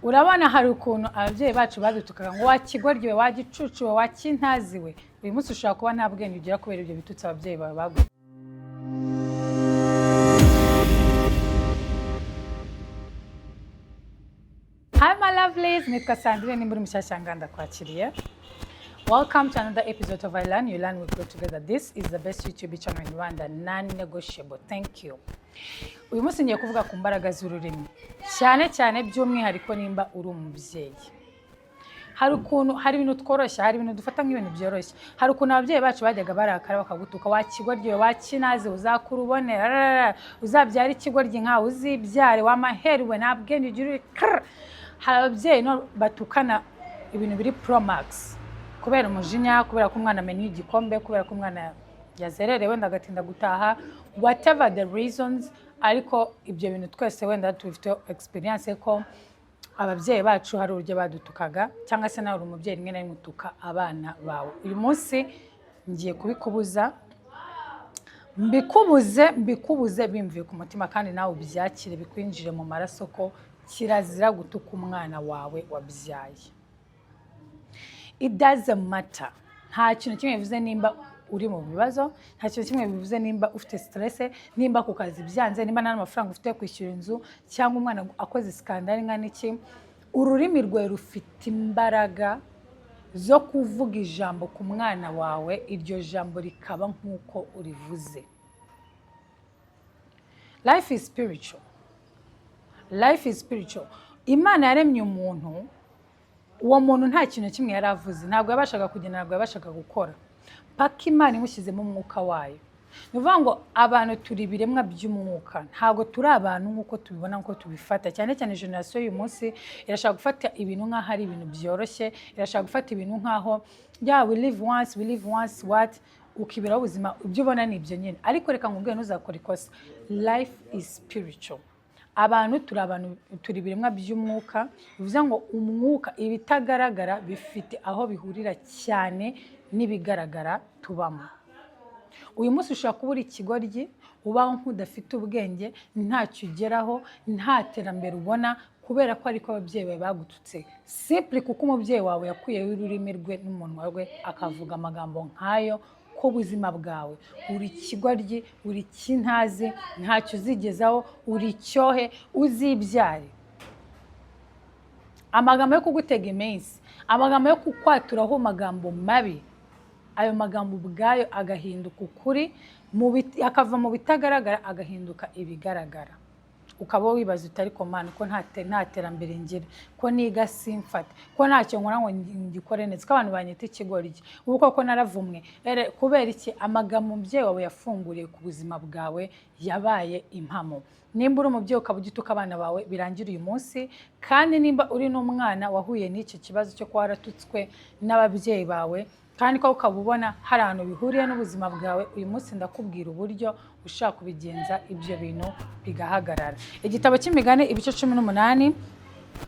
urabona hari ukuntu ababyeyi bacu badutukaga ngo wakigoryi we wagicucu we wakintazi we uyu munsi ushobora kuba nta bwenge ugira kubera ibyo bitutsi ababyeyi bawe baguye. Hi my lovelies, nitwa Sandrine muri mushyashya nganda kwakiriye. Welcome to another episode of I Learn, You Learn, We Grow Together. This is the best YouTube channel in Rwanda, non-negotiable. Thank you. Uyu munsi ngiye kuvuga kumbaraga zururimi. Cyane by'umwihariko nimba uri umubyeyi. Hari ibintu tworoshya, hari ibintu dufata nk'ibintu byoroshye. Hari ukuntu ababyeyi bacu bajyaga barakara bakagutuka wakigoryi wakinaze uzakura ubone uzabyara ikigoryi nka uzibyare wamaherwe nabwenge ugira. Hari ababyeyi no batukana ibintu biri pro max. Kubera umujinya, kubera ko umwana amenya igikombe, kubera ko umwana yazererewe wenda agatinda gutaha, whatever the reasons, ariko ibyo bintu twese wenda tufite experience ko ababyeyi bacu hari urujye badutukaga cyangwa se nawe umubyeyi rimwe na rimwe utuka abana bawe. Uyu munsi ngiye kubikubuza, mbikubuze bimvuye ku mutima kandi nawe ubyakire bikwinjire mu maraso ko kirazira gutuka umwana wawe wabyaye. It doesn't matter. Nta kintu kimwe bivuze nimba uri mu bibazo, nta kintu kimwe bivuze nimba ufite stress, nimba ku kazi byanze, nimba nta mafaranga ufite kwishyura inzu cyangwa umwana akoze skandal nka niki. Ururimi rwe rufite imbaraga zo kuvuga ijambo ku mwana wawe, iryo jambo rikaba nkuko urivuze. Life is spiritual. Life is spiritual. Imana yaremye umuntu, uwo muntu nta kintu kimwe yaravuze, ntabwo yabashaga kugenda, ntabwo yabashaga gukora paka Imana imushyizemo umwuka wayo. Nivuga ngo abantu turi biremwa by'umwuka, ntabwo turi abantu nkuko tubibona nkuko tubifata. Cyane generation y'uyu munsi irashaka gufata ibintu nkaho ari ibintu byoroshye, irashaka gufata ibintu nkaho we live once what, ukibira ubuzima ibyo ubona ni ibyo nyine. Ariko reka nkubwire ntuzakora ikosa, life is spiritual. Abantu turi biremwa by'umwuka, bivuze ngo umwuka ibitagaragara bifite aho bihurira cyane n'ibigaragara tubamo. Uyu munsi ushaka kuba uri ikigoryi, ubaho nk'udafite ubwenge, ntacyo ugeraho, nta terambere ubona kubera ko ariko ababyeyi bawe bagututse. Simply kuko umubyeyi wawe yakuyeho ururimi rwe n'umunwa we akavuga amagambo nk'ayo ko ubuzima bwawe uri ikigoryi, uri kintazi, ntacyo uzigezaho, uri icyohe, uzibyare. Amagambo yo kugutega iminsi, amagambo yo kukwaturaho amagambo mabi, ayo magambo ubwayo agahinduka ukuri, akava mu bitagaragara agahinduka ibigaragara. Ukaba wibaza utari komana ko nta terambere ngira, ko niga simfate, ko ntacyo nkora ngo ngikore neza, ko abantu banyita ikigoryi, ubu koko naravumwe. Kubera iki? Amagambo umubyeyi wawe yafunguriye ku buzima bwawe yabaye impamo. Nimba uri umubyeyi ukaba ugituka abana bawe, birangira uyu munsi. Kandi nimba uri n'umwana wahuye n'icyo kibazo cyo kuba waratutswe n'ababyeyi bawe, kandi ko ukaba ubona hari ahantu bihuriye n'ubuzima bwawe, uyu munsi ndakubwira uburyo ushaka kubigenza ibyo bintu bigahagarara. Igitabo cy'imigani ibice 18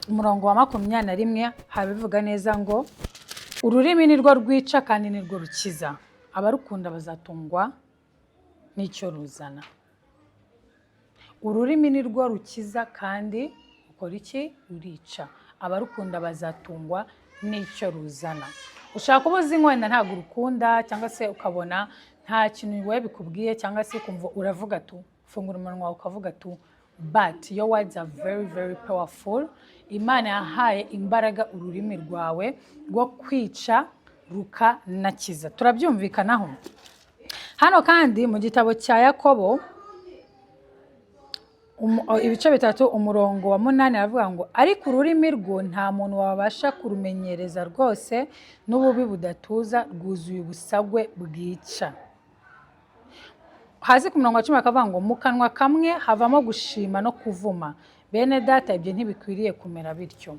umurongo wa 21 habivuga neza ngo ururimi ni rwo rwica kandi ni rwo rukiza, abarukunda bazatungwa n'icyo ruzana. Ururimi ni rwo rukiza kandi ukora iki? Rurica. Abarukunda bazatungwa n'icyo ruzana. Ushaka kuba uzi wenda ntabwo urukunda cyangwa se ukabona nta kintu we bikubwiye cyangwa se kumva uravuga tu, fungura umunwa ukavuga tu, but your words are very powerful. Imana yahaye imbaraga ururimi rwawe rwo kwica rukanakiza. Turabyumvikanaho. Hano kandi mu gitabo cya Yakobo ibice 3 umurongo wa 8 aravuga ngo ariko ururimi rwo nta muntu wabasha kurumenyereza rwose, n'ububi budatuza rwuzuye ubusagwe bwica. Hasi ku murongo wa 10 akavuga ngo mu kanwa kamwe havamo gushima no kuvuma, bene data ibyo ntibikwiriye kumera bityo.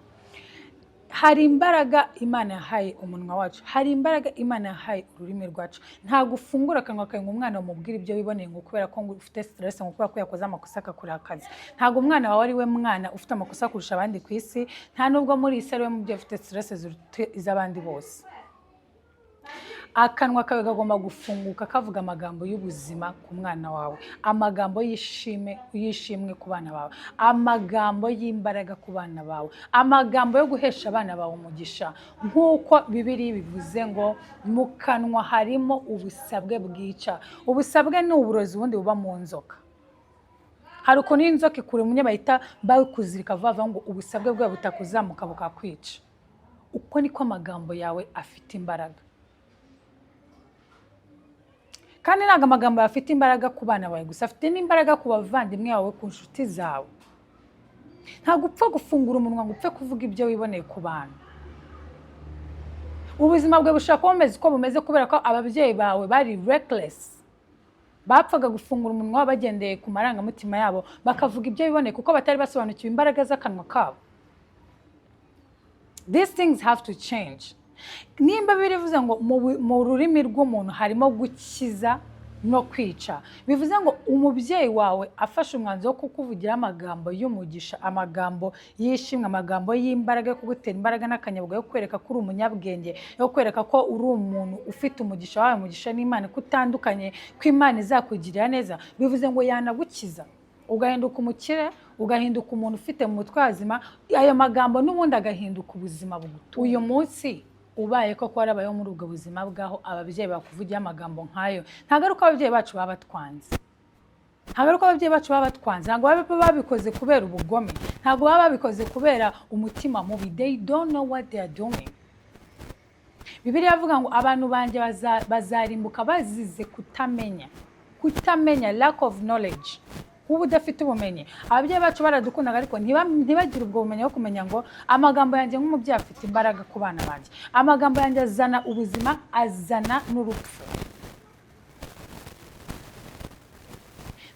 Hari imbaraga Imana yahaye umunwa wacu, hari imbaraga Imana yahaye ururimi rwacu. Ntago ufungura akanwa kawe ngo umwana umubwire ibyo wiboneye ngo kubera ko ufite stress, ngo kubera ko yakoze amakosa akakura akazi. Ntago umwana wawe ari we mwana ufite amakosa kurusha abandi ku isi, nta nubwo muri isi ari we mubyeyi ufite stress iz'abandi bose. akanwa kawe kagomba gufunguka kavuga amagambo y'ubuzima ku mwana wawe, amagambo yishimwe ku bana bawe, amagambo y'imbaraga ku bana bawe, amagambo yo guhesha abana bawe umugisha, nk'uko Bibiliya bivuze ngo mu kanwa harimo ubusabwe bwica. Ubusabwe ni uburozi ubundi buba mu nzoka. Hari ukuntu inzoka ikure munye bahita bakuzirika vuba ngo ubusabwe bwawe butakuzamuka bukakwica. Uko niko amagambo yawe afite imbaraga. Kandi ntabwo amagambo afite imbaraga ku bana bawe gusa, afite n'imbaraga ku bavandimwe bawe, ku nshuti zawe. Ntabwo upfa gufungura umunwa ngo upfe kuvuga ibyo wiboneye ku bantu. Ubuzima bwe bushaka kuba bumeze uko bumeze kubera ko ababyeyi bawe bari reckless. Bapfaga gufungura umunwa bagendeye ku marangamutima yabo, bakavuga ibyo biboneye kuko batari basobanukiwe imbaraga z'akanwa kabo. These things have to change. Nimba birivuze ngo mu rurimi rw'umuntu harimo gukiza no kwica, bivuze ngo umubyeyi wawe afashe umwanzuro wo kukuvugira amagambo y'umugisha, amagambo yishimwe, amagambo y'imbaraga yo kugutera imbaraga n'akanyabugabo yo kwereka ko uri umunyabwenge, yo kwereka ko uri umuntu ufite umugisha wawe, umugisha n'Imana, kutandukanye ko Imana izakugirira neza. Bivuze ngo yanagukiza ugahinduka umukire, ugahinduka umuntu ufite mu mutwe hazima, ayo magambo n'ubundi agahinduka ubuzima bugutu. Uyu munsi ubaye ko kwarabayeho muri ubwo buzima bwaho ababyeyi bakuvugiye amagambo nk'ayo, ntabwo ari uko ababyeyi bacu baba batwanze, ntabwo ari uko ababyeyi bacu baba batwanze, ntabwo baba babikoze kubera ubugome, ntabwo baba babikoze kubera umutima mubi. They don't know what they are doing. Bibiliya avuga ngo abantu banjye bazarimbuka bazize kutamenya, lack of knowledge, kuba udafite ubumenyi. Ababyeyi bacu baradukundaga ariko ntibagire ubwo bumenyi bwo kumenya ngo amagambo yanjye nk'umubyeyi afite imbaraga ku bana banjye, amagambo yanjye azana ubuzima, azana n'urupfu.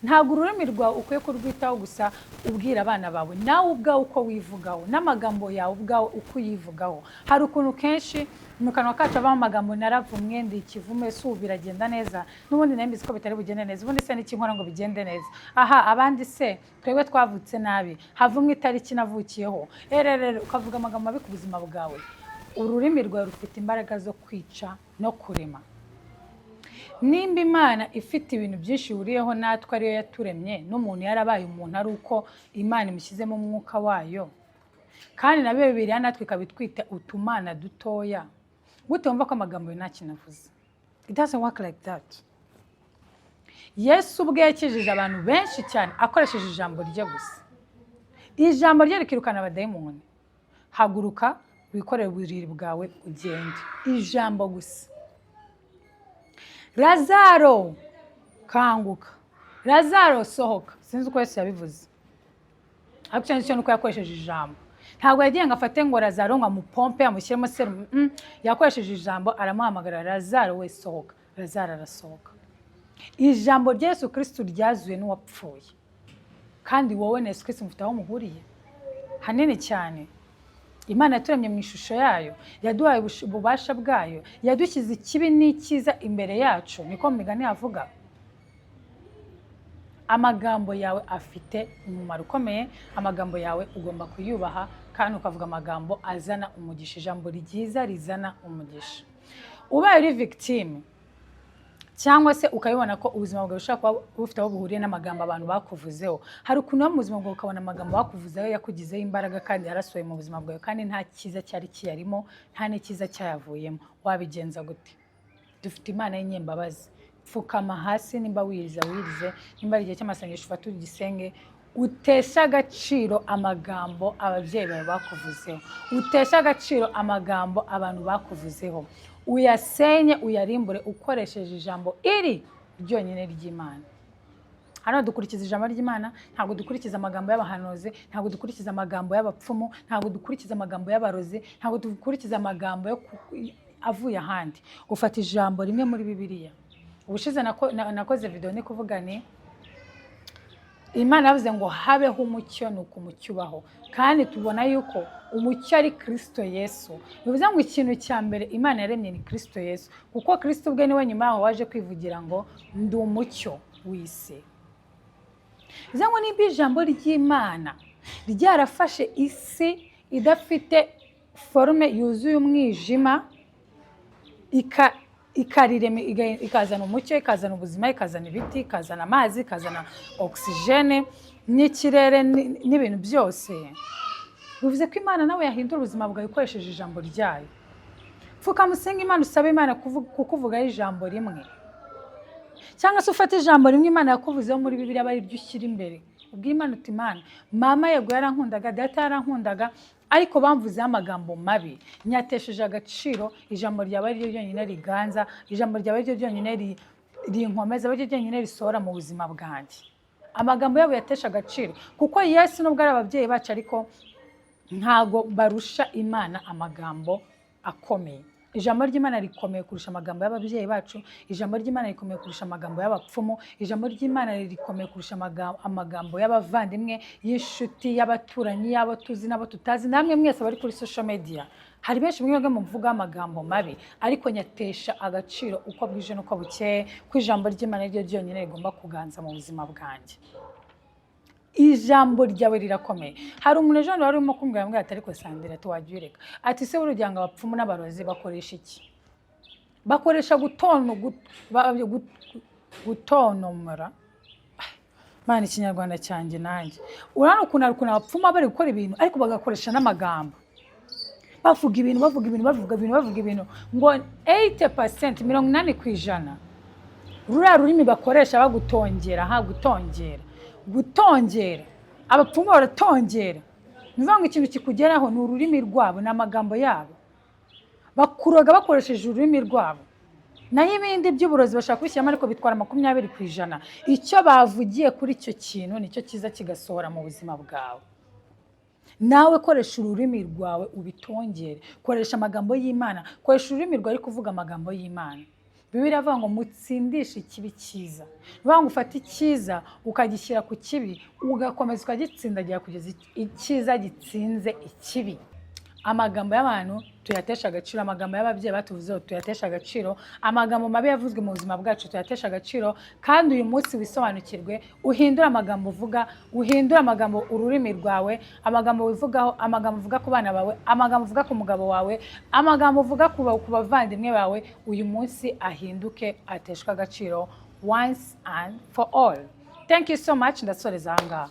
Ntabwo ururimi rwawe ukwiye kurwitaho gusa ubwira abana bawe, nawe ubwawe uko wivugaho, n'amagambo yawe ubwawe uko uyivugaho. Hari ukuntu kenshi mu kanwa kacu havamo amagambo naravumwe, ndi ikivume, ese ubu biragenda neza, n'ubundi nayo mbizi ko bitari bugende neza, ubundi se n'iki nkora ngo bigende neza, aha abandi se twebwe twavutse nabi, havumwe itariki navukiyeho, rero ukavuga amagambo mabi ku buzima bwawe. Ururimi rwawe rufite imbaraga zo kwica no kurema. Nimba Imana ifite ibintu byinshi bihuriyeho natwe, ariyo yaturemye, n'umuntu yarabaye umuntu ari uko Imana imushyizemo umwuka wayo, kandi na Bibiliya natwe ikabitwita utumana dutoya, gute wumva ko amagambo ye nta kintu avuze? It doesn't work like that. Yesu ubwe yakijije abantu benshi cyane akoresheje ijambo rye gusa. Ijambo rye rikirukana abadayimoni. Haguruka wikorere uburiri bwawe ugende, ijambo gusa. Lazaro kanguka, Lazaro sohoka. Sinzi uko Yesu yabivuze, ariko cyane cyane uko yakoresheje ijambo. Ntabwo yagiye ngo afate ngo Lazaro ngo amupompe amushyiremo serumu, yakoresheje ijambo, aramuhamagara, Lazaro we sohoka. Lazaro arasohoka. Ijambo rya Yesu Kristo ryazuye n'uwapfuye, kandi wowe na Yesu Kristo mufite aho muhuriye hanini cyane. Imana yaturemye mu ishusho yayo, yaduhaye ububasha bwayo, yadushyize ikibi n'icyiza imbere yacu, niko migani yavuga. Amagambo yawe afite umumaro ukomeye, amagambo yawe ugomba kuyubaha, kandi ukavuga amagambo azana umugisha, ijambo ryiza rizana umugisha. Ubaye uri victime cyangwa se ukabibona ko ubuzima bwawe bushaka kuba bufite aho buhuriye n'amagambo abantu bakuvuzeho, hari ukuntu mu buzima bwawe ukabona amagambo bakuvuzeho yakugizeho imbaraga kandi yarasohoye mu buzima bwawe, kandi nta cyiza cyari kiyarimo, nta n'ikiza cyayavuyemo, wabigenza gute? Dufite Imana y'inyembabazi. Pfukama hasi, nimba wirize, nimba ari igihe cy'amasengesho ufate ugisenge, utesha agaciro amagambo ababyeyi bawe bakuvuzeho, utesha agaciro amagambo abantu bakuvuzeho, uyasenye uyarimbure ukoresheje ijambo iri ryonyine ry'Imana. Hano dukurikiza ijambo ry'Imana, ntabwo dukurikiza amagambo y'abahanuzi, ntabwo dukurikiza amagambo y'abapfumu, ntabwo dukurikiza amagambo y'abarozi, ntabwo dukurikiza amagambo avuye ahandi. Ufata ijambo rimwe muri Bibiliya. Ubushize nakoze video ni kuvuga ni Imana yavuze ngo habeho umucyo, nuko umucyo ubaho, kandi tubona yuko umucyo ari Kristo Yesu. Bivuze ngo ikintu cya mbere Imana yaremye ni Kristo Yesu, kuko Kristo ubwe niwe nyuma yaho waje kwivugira ngo ndi umucyo w'isi. Bivuze ngo niba ijambo ry'Imana ryarafashe isi idafite forume yuzuye umwijima, ikarirema ikazana umucyo, ikazana ubuzima, ikazana ibiti, ikazana amazi, ikazana oxygene n'ikirere n'ibintu byose. Bivuze ko Imana nawe yahindura ubuzima bwawe ukoresheje ijambo ryayo. Pfuka musenga Imana, usabe Imana kukuvugaho ijambo rimwe, cyangwa se ufate ijambo rimwe Imana yakuvuzeho muri Bibiliya aba ari ryo ushyira imbere. Ubwira Imana uti Imana, mama yego yarankundaga, data yarankundaga, ariko bamvuzeho amagambo mabi, nyatesheje agaciro. Ijambo ryawe ari ryo ryonyine riganza, ijambo ryawe ari ryo ryonyine rinkomeza, ari ryo ryonyine risohora mu buzima bwanjye. Amagambo yabo yatesha agaciro, kuko Yesu nubwo ari ababyeyi bacu ariko ntago barusha Imana amagambo akomeye. Ijambo ry'Imana rikomeye kurusha amagambo y'ababyeyi bacu, ijambo ry'Imana rikomeye kurusha amagambo y'abapfumu, ijambo ry'Imana rikomeye kurusha amagambo y'abavandimwe, y'inshuti, y'abaturanyi, y'abo tuzi n'abo tutazi. Namwe mwese bari kuri social media, hari benshi mwebwe muvuga amagambo mabi, ariko nyatesha agaciro uko bwije n'uko bukeye, ko ijambo ry'Imana ryo ryonyine rigomba kuganza mu buzima bwanjye. Ijambo ryawe rirakomeye. Hari umuntu ejo wari urimo kumbwira ngo atari ko Sandrine tuwajya ureka. Ati se burya ngo abapfumu n'abarozi bakoresha iki? Bakoresha gutonomora. Mana ikinyarwanda cyanjye nanjye. Urana ukuntu abapfumu bari gukora ibintu ariko bagakoresha n'amagambo. Bavuga ibintu ngo 80%, 80%, rurimi bakoresha bagutongera, gutongera. Abapfumu baratongera. Nivuga ngo ikintu kikugeraho ni ururimi rwabo n'amagambo yabo. Bakuroga bakoresheje ururimi rwabo. Naho ibindi by'uburozi bashaka kubishyiramo ariko bitwara 20%. Icyo bavugiye kuri icyo kintu nicyo kiza kigasohora mu buzima bwawe. Nawe koresha ururimi rwawe ubitongere. Koresha amagambo y'Imana. Koresha ururimi rwawe ariko uvuga amagambo y'Imana. Bibiliya avuga ngo mutsindishe ikibi cyiza. Bivuga ngo ufate icyiza ukagishyira ku kibi, ugakomeza ukagitsindagira kugeza icyiza gitsinze ikibi. Amagambo y'abantu tuyatesha agaciro, amagambo y'ababyeyi batuvuzeho tuyatesha agaciro, amagambo mabi yavuzwe mu buzima bwacu tuyatesha agaciro. Kandi uyu munsi wisobanukirwe, uhindura amagambo uvuga, uhindura amagambo ururimi rwawe, amagambo wivugaho, amagambo uvuga ku bana bawe, amagambo uvuga ku mugabo wawe, amagambo uvuga ku bavandimwe bawe, uyu munsi ahinduke ateshwa agaciro once and for all. Thank you so much. Ndasoreza aha ngaha.